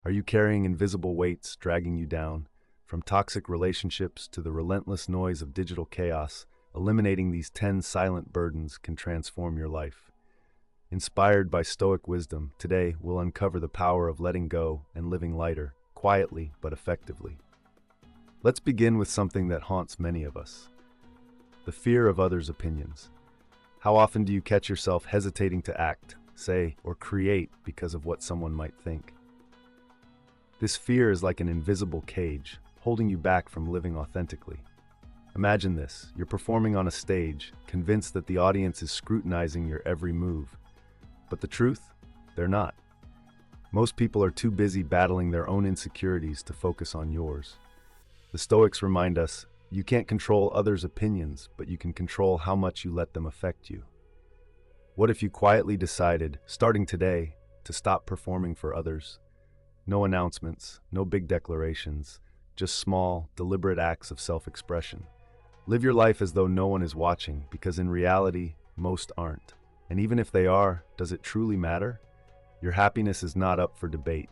Are you carrying invisible weights dragging you down? From toxic relationships to the relentless noise of digital chaos, eliminating these 10 silent burdens can transform your life. Inspired by Stoic wisdom, today we'll uncover the power of letting go and living lighter, quietly but effectively. Let's begin with something that haunts many of us: the fear of others' opinions. How often do you catch yourself hesitating to act, say, or create because of what someone might think? This fear is like an invisible cage, holding you back from living authentically. Imagine this: you're performing on a stage, convinced that the audience is scrutinizing your every move. But the truth? They're not. Most people are too busy battling their own insecurities to focus on yours. The Stoics remind us, you can't control others' opinions, but you can control how much you let them affect you. What if you quietly decided, starting today, to stop performing for others? No announcements, no big declarations, just small, deliberate acts of self-expression. Live your life as though no one is watching, because in reality, most aren't. And even if they are, does it truly matter? Your happiness is not up for debate.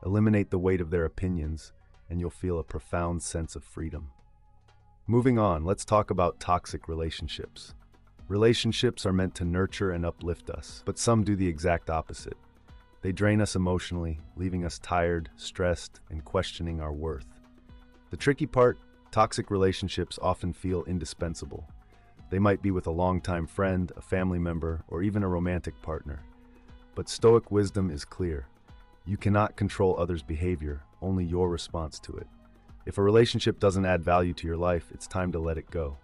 Eliminate the weight of their opinions, and you'll feel a profound sense of freedom. Moving on, let's talk about toxic relationships. Relationships are meant to nurture and uplift us, but some do the exact opposite. They drain us emotionally, leaving us tired, stressed, and questioning our worth. The tricky part: toxic relationships often feel indispensable. They might be with a longtime friend, a family member, or even a romantic partner. But Stoic wisdom is clear. You cannot control others' behavior, only your response to it. If a relationship doesn't add value to your life, it's time to let it go.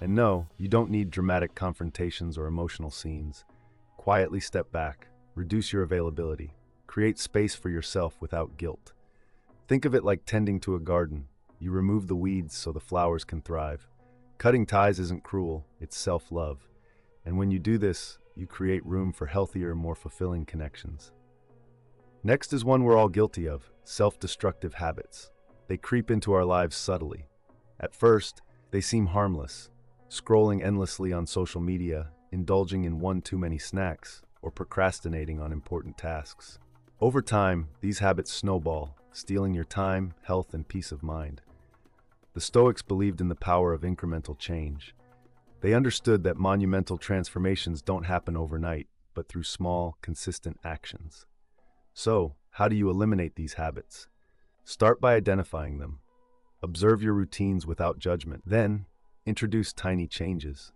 And no, you don't need dramatic confrontations or emotional scenes. Quietly step back, reduce your availability, create space for yourself without guilt. Think of it like tending to a garden. You remove the weeds so the flowers can thrive. Cutting ties isn't cruel, it's self-love. And when you do this, you create room for healthier, more fulfilling connections. Next is one we're all guilty of: self-destructive habits. They creep into our lives subtly. At first, they seem harmless: scrolling endlessly on social media, indulging in one too many snacks, or procrastinating on important tasks. Over time, these habits snowball, stealing your time, health, and peace of mind. The Stoics believed in the power of incremental change. They understood that monumental transformations don't happen overnight, but through small, consistent actions. So, how do you eliminate these habits? Start by identifying them. Observe your routines without judgment. Then, introduce tiny changes.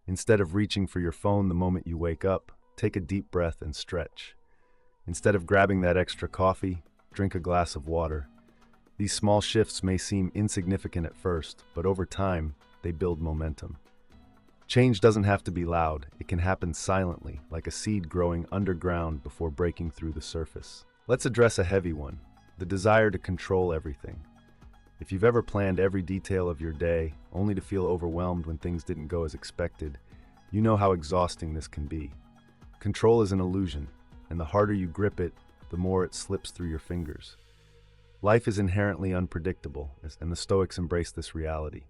Instead of reaching for your phone the moment you wake up, take a deep breath and stretch. Instead of grabbing that extra coffee, drink a glass of water. These small shifts may seem insignificant at first, but over time, they build momentum. Change doesn't have to be loud. It can happen silently, like a seed growing underground before breaking through the surface. Let's address a heavy one: the desire to control everything. If you've ever planned every detail of your day, only to feel overwhelmed when things didn't go as expected, you know how exhausting this can be. Control is an illusion, and the harder you grip it, the more it slips through your fingers. Life is inherently unpredictable, and the Stoics embrace this reality.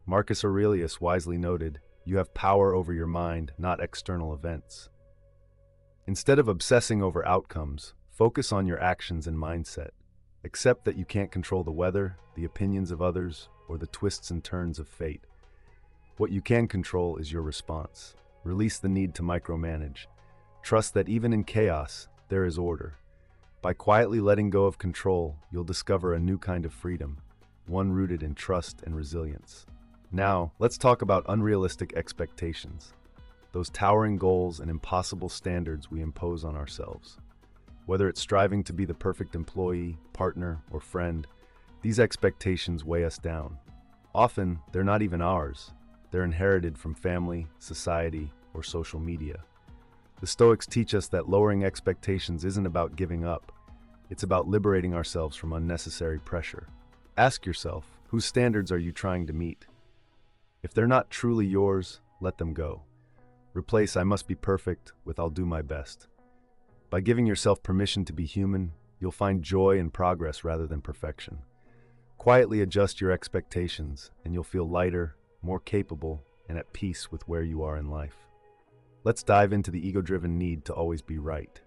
Marcus Aurelius wisely noted, "You have power over your mind, not external events." Instead of obsessing over outcomes, focus on your actions and mindset. Accept that you can't control the weather, the opinions of others, or the twists and turns of fate. What you can control is your response. Release the need to micromanage. Trust that even in chaos, there is order. By quietly letting go of control, you'll discover a new kind of freedom, one rooted in trust and resilience. Now, let's talk about unrealistic expectations, those towering goals and impossible standards we impose on ourselves. Whether it's striving to be the perfect employee, partner, or friend, these expectations weigh us down. Often, they're not even ours. They're inherited from family, society, or social media. The Stoics teach us that lowering expectations isn't about giving up. It's about liberating ourselves from unnecessary pressure. Ask yourself, whose standards are you trying to meet? If they're not truly yours, let them go. Replace "I must be perfect" with "I'll do my best." By giving yourself permission to be human, you'll find joy and progress rather than perfection. Quietly adjust your expectations, and you'll feel lighter, more capable, and at peace with where you are in life. Let's dive into the ego-driven need to always be right.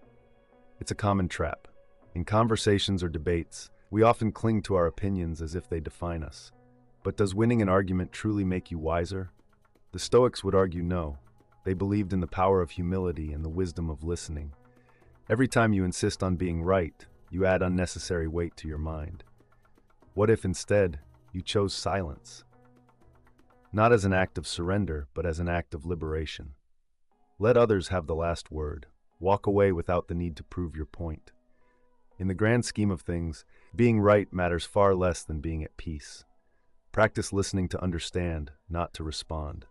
It's a common trap. In conversations or debates, we often cling to our opinions as if they define us. But does winning an argument truly make you wiser? The Stoics would argue no. They believed in the power of humility and the wisdom of listening. Every time you insist on being right, you add unnecessary weight to your mind. What if instead you chose silence? Not as an act of surrender, but as an act of liberation. Let others have the last word. Walk away without the need to prove your point. In the grand scheme of things, being right matters far less than being at peace. Practice listening to understand, not to respond.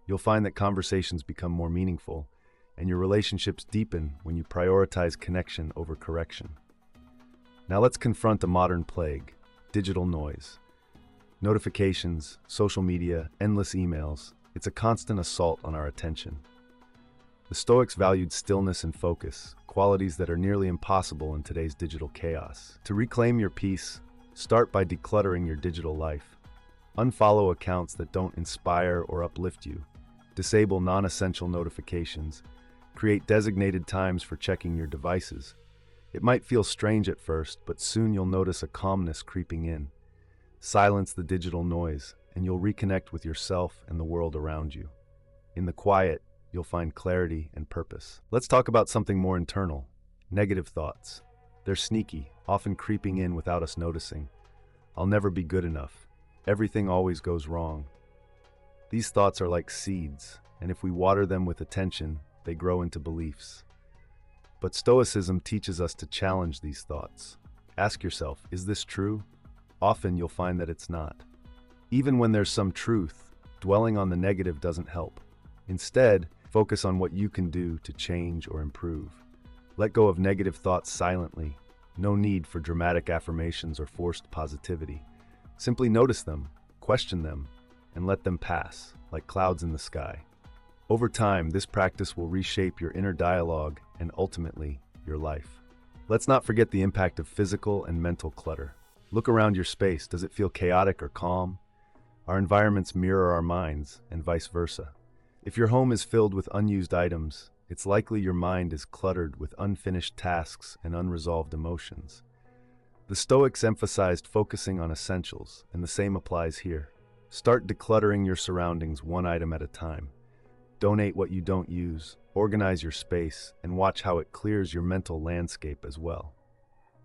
You'll find that conversations become more meaningful, and your relationships deepen when you prioritize connection over correction. Now let's confront a modern plague: digital noise. Notifications, social media, endless emails. It's a constant assault on our attention. The Stoics valued stillness and focus, qualities that are nearly impossible in today's digital chaos. To reclaim your peace, start by decluttering your digital life. Unfollow accounts that don't inspire or uplift you. Disable non-essential notifications. Create designated times for checking your devices. It might feel strange at first, but soon you'll notice a calmness creeping in. Silence the digital noise, and you'll reconnect with yourself and the world around you. In the quiet, you'll find clarity and purpose. Let's talk about something more internal: negative thoughts. They're sneaky, often creeping in without us noticing. I'll never be good enough. Everything always goes wrong. These thoughts are like seeds, and if we water them with attention, they grow into beliefs. But Stoicism teaches us to challenge these thoughts. Ask yourself, is this true? Often you'll find that it's not. Even when there's some truth, dwelling on the negative doesn't help. Instead, focus on what you can do to change or improve. Let go of negative thoughts silently. No need for dramatic affirmations or forced positivity. Simply notice them, question them, and let them pass, like clouds in the sky. Over time, this practice will reshape your inner dialogue and ultimately, your life. Let's not forget the impact of physical and mental clutter. Look around your space. Does it feel chaotic or calm? Our environments mirror our minds, and vice versa. If your home is filled with unused items, it's likely your mind is cluttered with unfinished tasks and unresolved emotions. The Stoics emphasized focusing on essentials, and the same applies here. Start decluttering your surroundings one item at a time. Donate what you don't use, organize your space, and watch how it clears your mental landscape as well.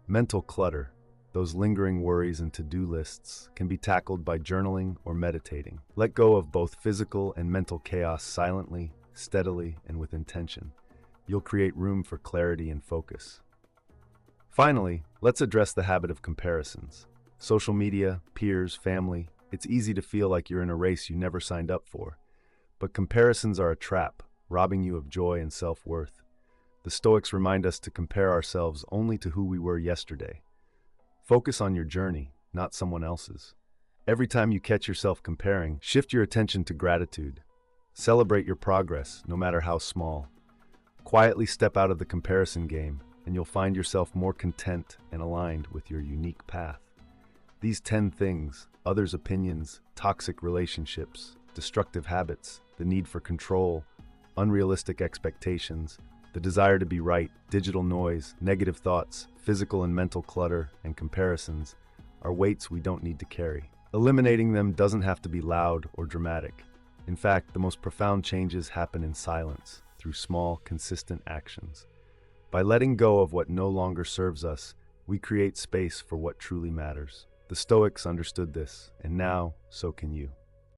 Mental clutter, those lingering worries and to-do lists, can be tackled by journaling or meditating. Let go of both physical and mental chaos silently, steadily, and with intention. You'll create room for clarity and focus. Finally, let's address the habit of comparisons. Social media, peers, family, it's easy to feel like you're in a race you never signed up for. But comparisons are a trap, robbing you of joy and self-worth. The Stoics remind us to compare ourselves only to who we were yesterday. Focus on your journey, not someone else's. Every time you catch yourself comparing, shift your attention to gratitude. Celebrate your progress, no matter how small. Quietly step out of the comparison game, and you'll find yourself more content and aligned with your unique path. These 10 things, others' opinions, toxic relationships, destructive habits, the need for control, unrealistic expectations, the desire to be right, digital noise, negative thoughts, physical and mental clutter, and comparisons, are weights we don't need to carry. Eliminating them doesn't have to be loud or dramatic. In fact, the most profound changes happen in silence, through small, consistent actions. By letting go of what no longer serves us, we create space for what truly matters. The Stoics understood this, and now, so can you.